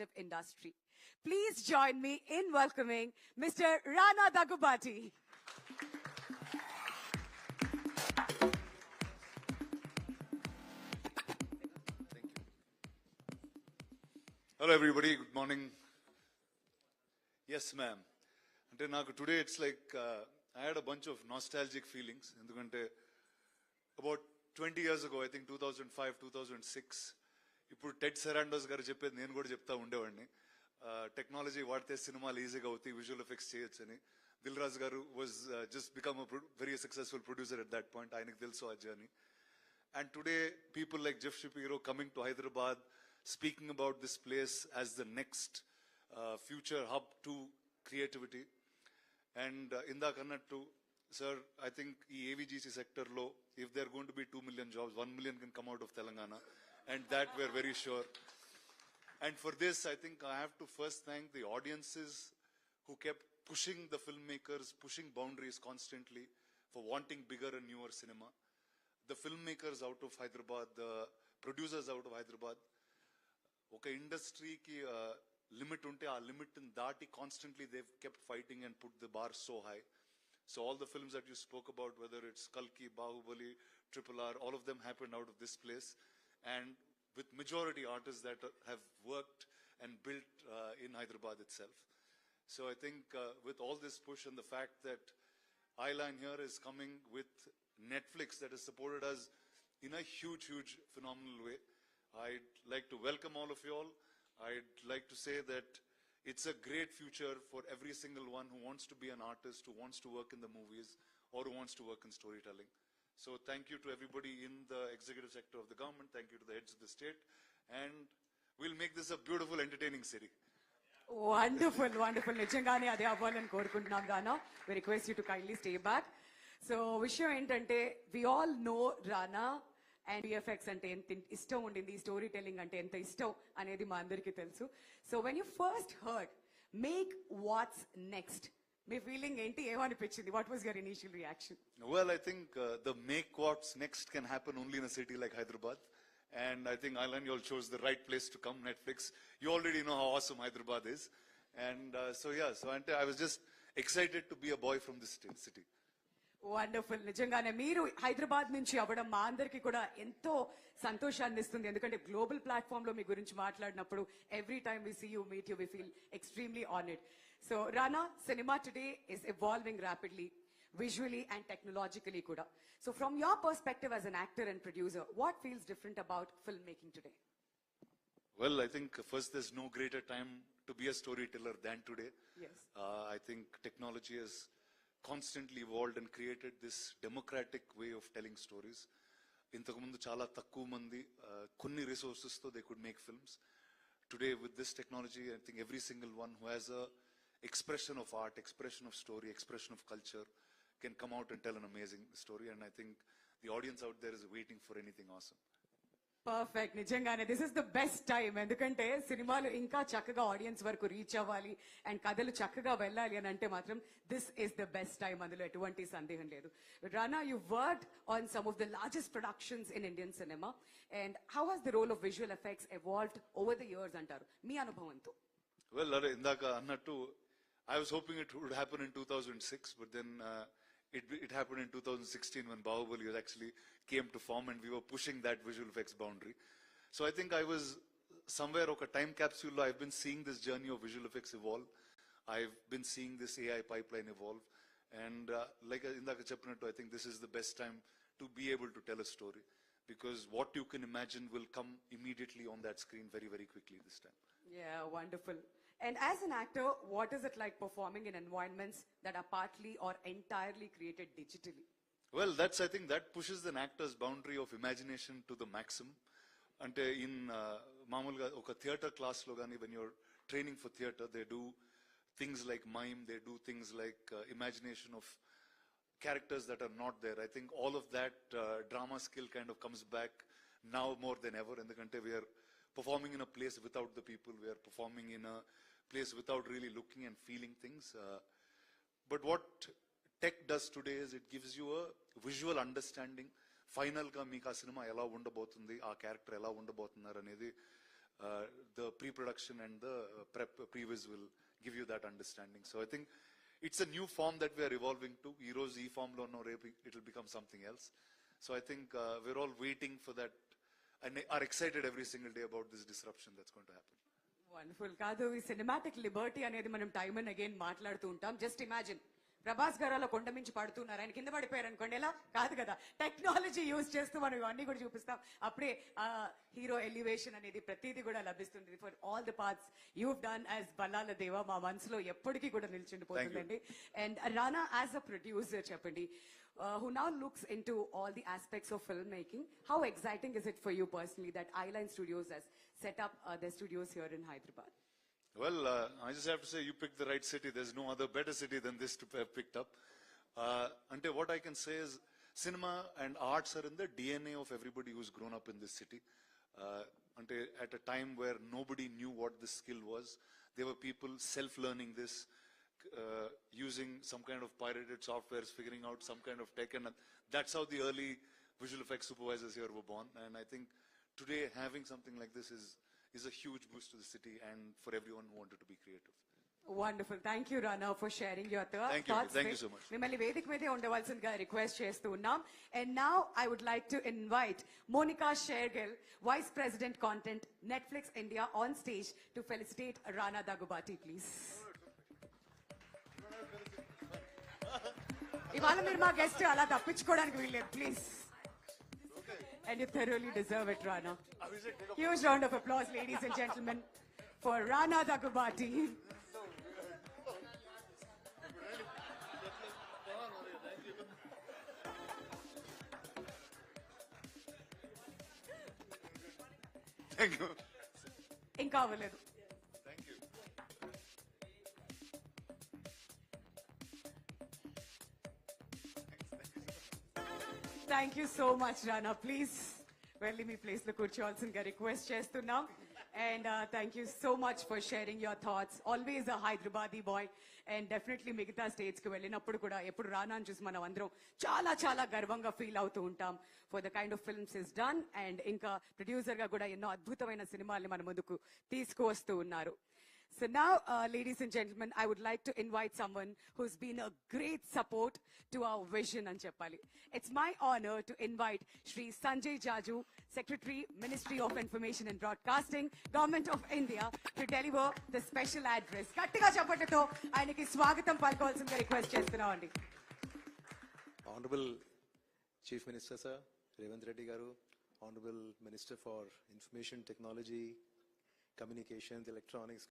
creative industry. Please join me in welcoming Mr. Rana Daggubati. Hello everybody, good morning. Yes ma'am. Today it's like I had a bunch of nostalgic feelings. About 20 years ago, I think 2005, 2006, ఇప్పుడు Ted సెరాండోస్ గారు చెప్పేది నేను కూడా చెప్తా ఉండేవాడిని. Technology వాడితే సినిమాలు ఈజీగా అవుతాయి, విజువల్ ఎఫెక్ట్స్ చేయొచ్చని. దిల్ రాజు గారు was just become very successful producer at that point. ఆయనకు తెలుసు ఆ journey. And today, people like Jeff Shapiro coming to Hyderabad, speaking about this place as the next future hub to creativity. And Inda Kannattu, sir, I think the AVGC sector low, if there are going to be 2 million jobs, 1 million can come out of Telangana. And that we're very sure. And for this, I think I have to first thank the audiences who kept pushing the filmmakers, pushing boundaries constantly for wanting bigger and newer cinema. The filmmakers out of Hyderabad, the producers out of Hyderabad, okay, industry ki limit unte, aa limit in daati constantly they've kept fighting and put the bar so high. So all the films that you spoke about, whether it's Kalki, Bahubali, Triple R, all of them happened out of this place. And with majority artists that have worked and built in Hyderabad itself. So I think with all this push and the fact that Eyeline here is coming with Netflix that has supported us in a huge, huge, phenomenal way. I'd like to welcome all of you all. I'd like to say that it's a great future for every single one who wants to be an artist, who wants to work in the movies, or who wants to work in storytelling. So thank you to everybody in the executive sector of the government. Thank you to the heads of the state. And we'll make this a beautiful, entertaining city. Wonderful, wonderful. Nijangane ade avvalani korukuntunnam Rana. We request you to kindly stay back. So vishayam entante, we all know Rana and VFX ante enta ishtam undindi, storytelling ante enta ishtam anedi ma andariki telusu. So when you first heard Make What's Next, my feeling enti emanipichindi? What was your initial reaction? Well, I think the Make What's Next can happen only in a city like Hyderabad. And I think Eyeline, you all chose the right place to come, Netflix. You already know how awesome Hyderabad is. And so I was just excited to be a boy from this city. Wonderful. నిజంగానే మీరు హైదరాబాద్ నుంచి అవ్వడం మా అందరికి కూడా ఎంతో సంతోషాన్ని ఇస్తుంది. ఎందుకంటే గ్లోబల్ ప్లాట్ఫామ్ లో మీ గురించి మాట్లాడినప్పుడు every time we see you, meet you, we feel extremely honoured. So Rana, cinema today is evolving rapidly, visually and technologically kuda. So from your perspective as an actor and producer, what feels different about filmmaking today? Well, I think first there's no greater time to be a storyteller than today. Yes. I think technology has constantly evolved and created this democratic way of telling stories. Intaku mundu chala takku mandi konni resources tho they could make films. Today with this technology, I think every single one who has a expression of art, expression of story, expression of culture can come out and tell an amazing story. And I think the audience out there is waiting for anything awesome. Perfect. నిజంగానే this is the best time. ఎందుకంటే సినిమాలు ఇంకా చక్కగా audience వరకు reach అవ్వాలి and కథలు చక్కగా వెళ్ళాలి అని అంటే మాత్రం this is the best time, అందులో ఎటువంటి సందేహం లేదు. Rana, you worked on some of the largest productions in Indian cinema, and how has the role of visual effects evolved over the years అంటారు మీ అనుభవంతో? Well, ఇందాక అన్నట్టు I was hoping it would happen in 2006, but then it happened in 2016 when Bahubali actually came to form and we were pushing that visual effects boundary. So I think I was somewhere of a time capsule. I've been seeing this journey of visual effects evolve. I've been seeing this AI pipeline evolve. And like indaka cheppinattu, I think this is the best time to be able to tell a story, because what you can imagine will come immediately on that screen very, very quickly this time. Yeah, wonderful. And as an actor, what is it like performing in environments that are partly or entirely created digitally? Well, I think that pushes an actor's boundary of imagination to the maximum. Ante in mamulga oka theater class lo gani, when you're training for theater, they do things like mime, they do things like imagination of characters that are not there. I think all of that drama skill kind of comes back now more than ever. Endukante we are performing in a place without the people, we are performing in a place without really looking and feeling things. But what tech does today is it gives you a visual understanding. Final ga meeku aa cinema ela undabotundi, aa character ela undabothuన్నారు అనేది the pre-production and the previs will give you that understanding. So I think it's a new form that we are evolving to. Heroes e-form lo no repu it will become something else. So I think we're all waiting for that and are excited every single day about this disruption that's going to happen. Wonderful కాదు ఈ cinematic Liberty అనేది మనం time and again మాట్లాడుతూ ఉంటాం. Just imagine Prabhas గారు అలా కొండ మించి పడుతున్నారు, ఆయన కింద పడిపోయారు అనుకోండి, ఎలా కాదు కదా, టెక్నాలజీ యూజ్ చేస్తూ మనం ఇవన్నీ కూడా చూపిస్తాం. అప్పుడే హీరో ఎలివేషన్ అనేది ప్రతిదీ కూడా లభిస్తుంది. For all the parts you've done as Ballala Deva మా మనసులో ఎప్పటికీ కూడా నిల్చుండిపోతుందండి. And Rana as a producer చెప్పండి, who now looks into all the aspects of filmmaking, how exciting is it for you personally that Eyeline Studios has set up their studios here in Hyderabad? Well, I just have to say you picked the right city. There's no other better city than this to have picked up. Ante what I can say is cinema and arts are in the DNA of everybody who's grown up in this city. Ante at a time where nobody knew what this skill was, there were people self-learning this, using some kind of pirated softwares, figuring out some kind of tech, and that's how the early visual effects supervisors here were born. And I think today having something like this is a huge boost to the city and for everyone who wanted to be creative. Wonderful. Thank you, Rana, for sharing your Thank you. thoughts. Thank you so much. మిమ్మల్ని వేదిక మీదే ఉండవలసిందిగా request చేస్తూ ఉన్నాం. And now I would like to invite Monica Shergill, Vice President Content, Netflix India, on stage to felicitate Rana Daggubati, please. ఇవాళ మీరు మా guest అలా తప్పించుకోవడానికి వీల్లేదు, please. And you thoroughly deserve it, Rana. Huge round of applause, ladies and gentlemen, for Rana Daggubati. Thank you. ఇంకా అవ్వలేదు. Thank you. Thank you so much Rana. Please వెళ్ళి మీ ప్లేస్ లో కూర్చోవాల్సిందిగా రిక్వెస్ట్ చేస్తున్నాం. And thank you so much for sharing your thoughts. Always a Hyderabadi boy. And definitely మిగతా states కి వెళ్ళినప్పుడు కూడా ఎప్పుడు రానాని చూసి మనం అందరం చాలా చాలా గర్వంగా ఫీల్ అవుతూ ఉంటాం for the kind of films is done. And ఇంకా ప్రొడ్యూసర్ గా కూడా ఎన్నో అద్భుతమైన సినిమాల్ని మన ముందుకు తీసుకువస్తూ ఉన్నారు. So now, ladies and gentlemen, I would like to invite someone who's been a great support to our vision and Cheppali. It's my honor to invite Shri Sanjay Jaju, Secretary, Ministry of Information and Broadcasting, Government of India, to deliver the special address. Kattiga chappatlతో ఆయనకి స్వాగతం పలకవలసిందిగా request చేస్తున్నామండి. Honorable Chief Minister Sir, Revanth Reddy Garu, Honorable Minister for Information Technology, Communications, Electronics,